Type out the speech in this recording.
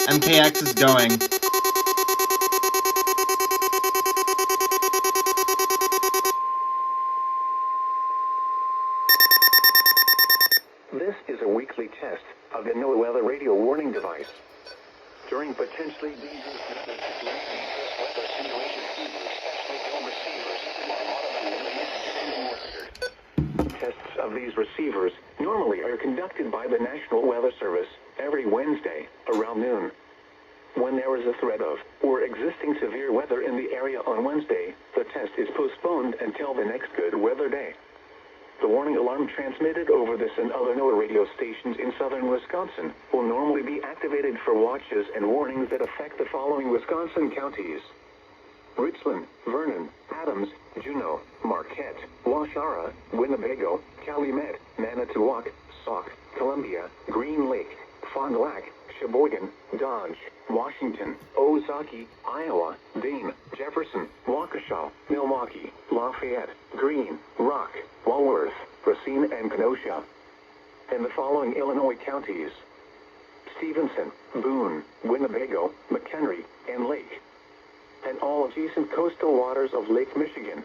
MKX is going. This is a weekly test of the NWR radio warning device. During potentially dangerous weather situations, especially dome receivers are automatically tests of these receivers normally are conducted by the National Weather Service every Wednesday around noon. When there is a threat of or existing severe weather in the area on Wednesday, the test is postponed until the next good weather day. The warning alarm transmitted over this and other NWR radio stations in southern Wisconsin will normally be activated for watches and warnings that affect the following Wisconsin counties: Richland, Vernon, Adams, Juneau, Marquette, Waushara, Winnebago, Calumet, Manitowoc, Sauk, Columbia, Green Lake, Fond du Lac, Sheboygan, Dodge, Washington, Ozaukee, Iowa, Dane, Jefferson, Waukesha, Milwaukee, Lafayette, Greene, Rock, Walworth, Racine, and Kenosha. And the following Illinois counties: Stevenson, Boone, Winnebago, McHenry, and Lake. And all adjacent coastal waters of Lake Michigan,